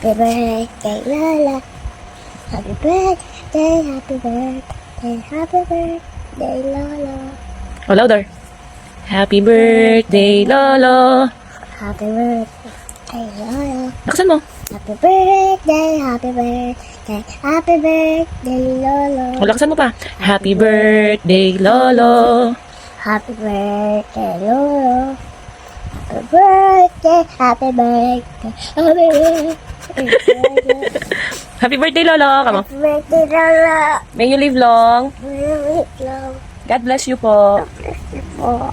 Happy birthday, Lola. Happy birthday, happy birthday, happy birthday, Lola. Oh, louder. Happy birthday, Lolo. Happy birthday, Lola. Lakasan mo. Happy birthday, happy birthday, happy birthday, Lolo. Oh, lakasan mo pa. Happy birthday, Lolo. Happy birthday, Lolo. Happy birthday, happy birthday, happy birthday. Happy birthday, Lolo. Kamo. Happy birthday, Lola. May you live long. Wait lang. God bless you po. Oh.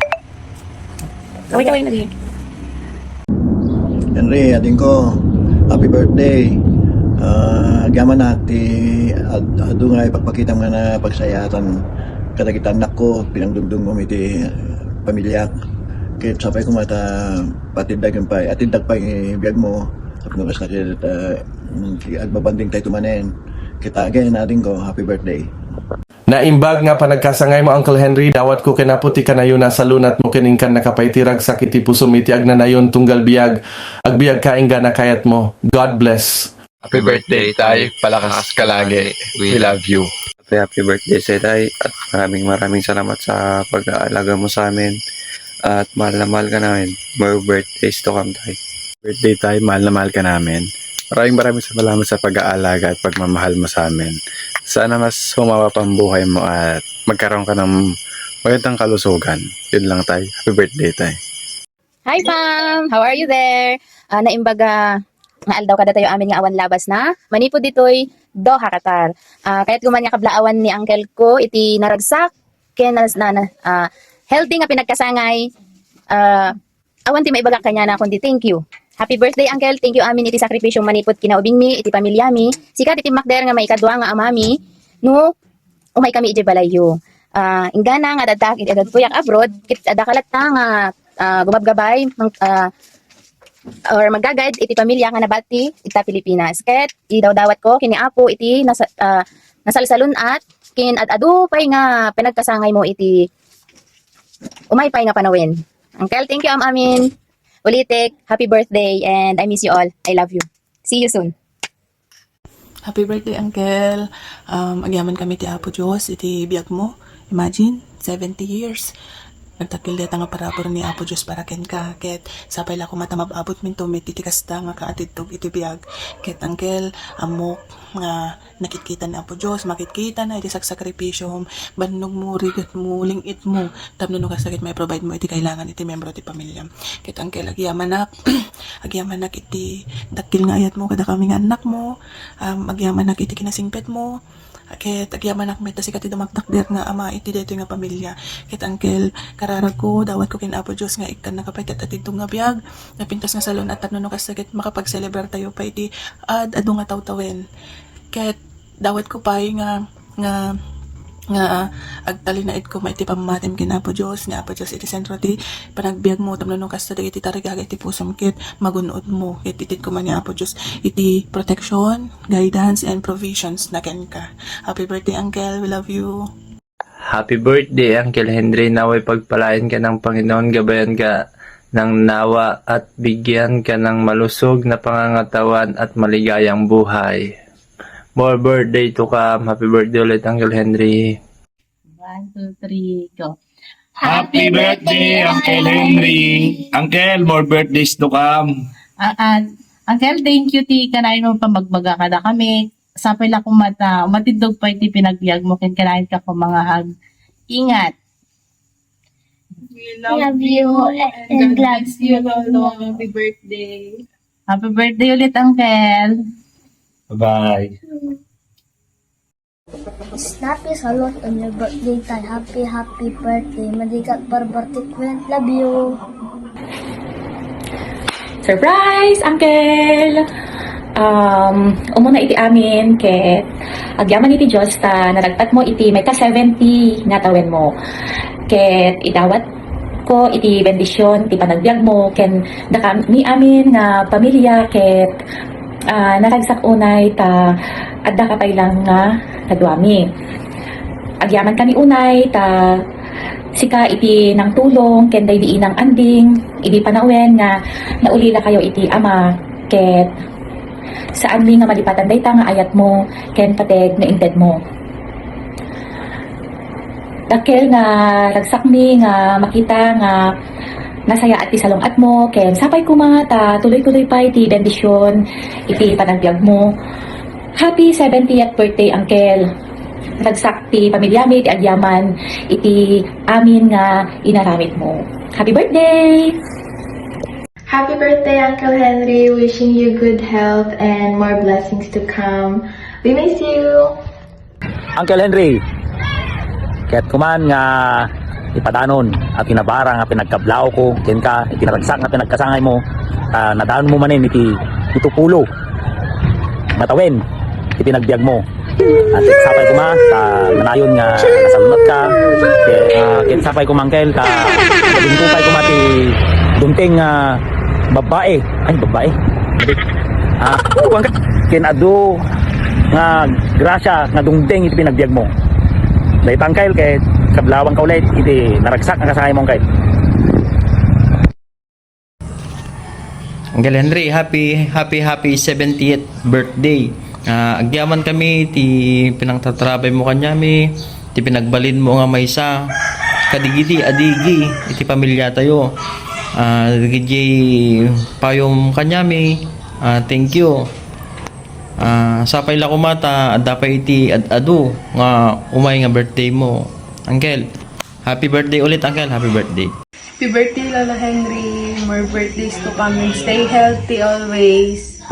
Kaway na din. Henry, ading ko, happy birthday. Gaman natin, ado nga ipagpakita nga na pagsayatan kadagitan anak ko, pinangdungdung mo iti pamilya. Kaya sabay ko mata patidag pa, atidag pa biyag mo. Sabi ko kasi agbabanding tayo tumanen. Kita again natin ko, happy birthday. Naimbag nga panagkasangay mo, Uncle Henry, dawat ko kinaputi ka na yun nasa lunat mo kiningkan nakapaitirag sakit ipuso mitiag na nayon tunggal biyag agbiag kaing gana kayat mo. God bless. Happy birthday, Tay. Palakas ka lagi. We love you. Happy birthday sa Tay at maraming salamat sa pag-aalaga mo sa amin at mahal na mahal ka namin. More birthdays to come, Tay. Birthday, Tay. Mahal na mahal ka namin. Maraming salamat sa pag-aalaga at pagmamahal mo sa amin. Sana mas humawa pa ang buhay mo at magkaroon ka ng magandang kalusugan. Yun lang, Tay. Happy birthday, Tay. Hi, Pam! How are you there? Naimbaga, nga aldaw kada tayo amin nga awan labas na. Manipod ditoy, Doha, Qatar. Kaya't guman nga kablaawan ni uncle ko, iti naragsak, kenas na healthy nga pinagkasangay. Awan ti maibaga kanya na kundi thank you. Happy birthday, uncle. Thank you amin iti sakripisyong manipod kinaubing mi, iti pamilya mi. Sikat iti makder nga maikadwa nga amami, no, umay kami iti balayo. Ingana nga dadak iti adad kuyak abroad, kit adakalat ta nga gumabgabay, or magagad iti pamilya nga nabati ita Pilipinas. Ket idawdawat ko kini apo iti nasalsalun at kin adu pay nga pinagkasangay mo iti umay pay nga panawin. Uncle, thank you amin. Ulitik, happy birthday and I miss you all. I love you. See you soon. Happy birthday, Uncle. Agyaman kami ti Apo Diyos, iti biyag mo. Imagine, 70 years. Nagtakil deta nga parabor ni Apo Diyos para ken ka. Ket sapay la ko matamababot minto mititikas ta nga kaatidtog iti biyag. Ket Uncle, amok nga nakikita ni Apo Diyos, makikita na iti saksakripisyo bannog mo, rigat mo, lingit mo. Tapno no kasakit may provide mo iti kailangan iti membro ti pamilya. Ket Uncle, agyaman nak iti dakil nga ayat mo kada kami nga anak mo. Agyaman nak iti kinasingpet mo. Ket agyaman nak meta sikat iti dumagtakder nga ama iti deto nga pamilya. Ket Uncle, kararag ko dawat ko kin Apo Diyos nga ikan nakapaitat at itong nga biyag napintas nga salon at tapno no kasakit makapag-celebrate tayo pa iti adu nga tawtawen. Ket dawat ko pa nga agtalinait ko maiti pamamatim kin Apo Diyos ni Apo Diyos iti sentro ti panagbiag mo tamno no kasada iti tarigaga iti pusom ket magunod mo ket itit ko man ni Apo Diyos iti protection, guidance and provisions na ken ka. Happy birthday, Uncle. We love you. Happy birthday, Uncle Henry. Naway pagpalain ka ng Panginoon, gabayan ka ng nawa at bigyan ka ng malusog na pangangatawan at maligayang buhay. More birthday to come. Happy birthday ulit, Uncle Henry. 1, 2, 3, go. Happy birthday, Uncle Henry. Uncle, more birthdays to come. Uncle, thank you ti kanain mo pa magbaga kada kami. Sapay la kong mata, matindog pa iti pinagbiag mo ken kanain ka ko mga hag. Ingat. We love you and bless you, Lolo. Happy birthday. Happy birthday ulit, Uncle. Bye-bye. Snappy salute on your birthday, Tay. Happy birthday. Madigat barbartik kwent. Love you. Surprise, Uncle! Umuna iti amin ket agyaman iti Diyos ta naragtat mo iti may ka-70 nga tawen mo. Ket idawat ko iti bendisyon iti panagbiag mo ken dakami amin nga pamilya ket naragsak unay ta adda kapay lang nga kaduami. Agyaman kami unay ta sika iti nang tulong ken daydi inang anding iti panawen nga naulila kayo iti ama ket saan mi nga malipatan dayta nga ayat mo ken pateg nga inted mo. Dakkel nga ragsak mi nga makita nga nasaya at ti salong at mo ken sapay kumata tuloy-tuloy pa iti bendisyon iti panagbiag mo. Happy 70th birthday, Uncle. Ragsak ti pamilya mi ti agyaman iti amin nga inaramid mo. Happy birthday! Happy birthday, Uncle Henry. Wishing you good health and more blessings to come. We miss you. Uncle Henry, kaya't kuman nga ipadanon at pinabara nga pinagkablao ko, ken ka, itinaragsak nga pinagkasangay mo, nadaan mo manin iti itupulo, matawen, ipinagbiag mo. At sapay ko ma, nanayon nga nasalunat ka, ken sapay ko mangkel, dinutupay ko ma ti dunting babae, ay babae, ken ado nga grasya nga dungding iti pinagbiag mo. Dahil tangkail kay kablawang ka ulit iti naragsak nga kasangay mong kay. Uncle Henry, happy 70th birthday. Agyaman kami ti pinangtatrabay mo kanyami, ti pinagbalin mo nga maysa. Kadigiti adigi iti pamilya tayo. Digiti payom kanyami. Thank you. Sapay la kumata adapay iti adu nga umay nga birthday mo. Uncle, happy birthday ulit, Uncle. Happy birthday. Happy birthday, Lola Henry. More birthdays to come and stay healthy always.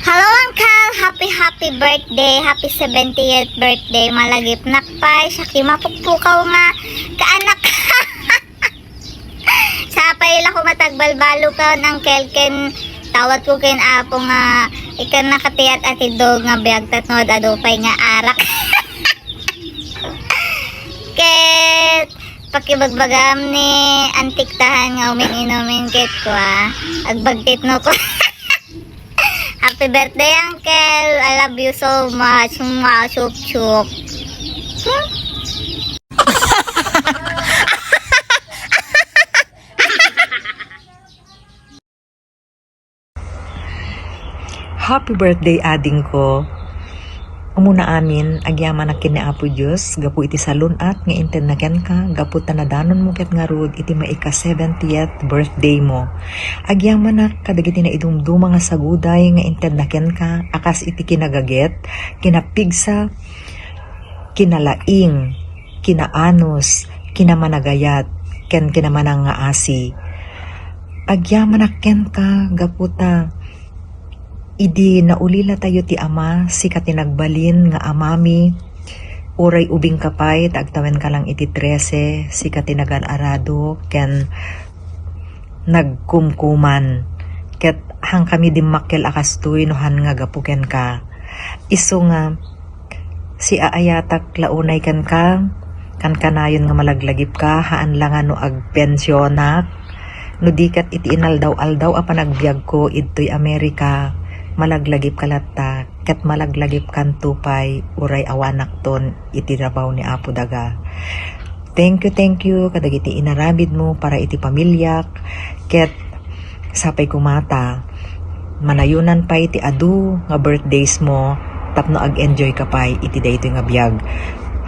Hello, Uncle! Happy birthday! Happy 70th birthday! Malagip nakpay, saki mapukpukaw nga kaanak. Sapay la ko matagbalbalo ka ng kelken tawad ko ken apo nga ikan nakatiyat at idog nga biyag tatnod adupay nga arak. Ket pakibagbagam ni antiktahan nga umin-inumin ket ko agbagtit no ko. Happy birthday, Uncle! I love you so much. Mwah, chuk-chuk. Happy birthday, ading ko. Umuna amin, agyaman na kini Apo Diyos, gapu iti salon at nga intenaken ka, gapu tanadanon mo ket nga rod, iti maika 70th birthday mo. Agyaman na kadagiti na idumduma nga saguday nga intenaken ka, akas iti kinagaget, kinapigsa, kinalaing, kinaanos, kinamanagayat, ken kinamanang nga asi. Agyaman na ken ka, gapu ta, idi naulila tayo ti ama, si katinagbalin nga amami, uray ubing kapay, taagtawen ka lang iti 13, si katinagal-arado, ken nagkumkuman, ket hang kami dimmakkel akastoy, nohan nga gapuken ka. Iso nga, si aayatak launay kan ka, kan kanayon nga malaglagip ka, haan lang no agpensyonak, no dikat iti inaldaw-aldaw a panagbiag ko, idtoy Amerika, malaglagip kalata, ket malaglagip kan tupay, uray awanak ton, itirabaw ni Apo Daga. Thank you, kadagiti inarabid mo para iti pamilyak, ket sapay kumata, manayunan pa iti adu nga birthdays mo, tapno ag-enjoy ka pa iti dayto nga biyag.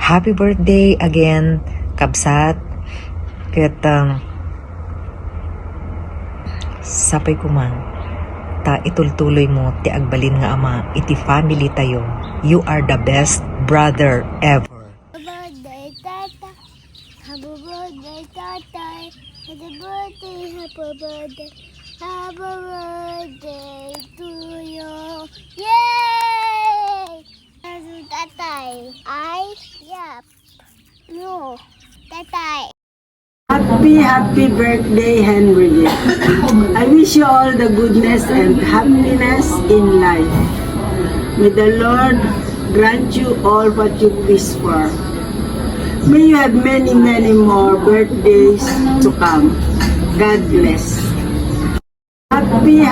Happy birthday again, kabsat, ket sapay kumang, itultuloy mo ti agbalin nga ama iti family tayo. You are the best brother ever. Happy birthday, Tata. Happy birthday, Tata. Happy birthday, happy birthday. Happy birthday to you. Yay! Tatay. Yep. No. Tatay. Happy birthday, Henry. I wish you all the goodness and happiness in life. May the Lord grant you all what you wish for. May you have many more birthdays to come. God bless. Happy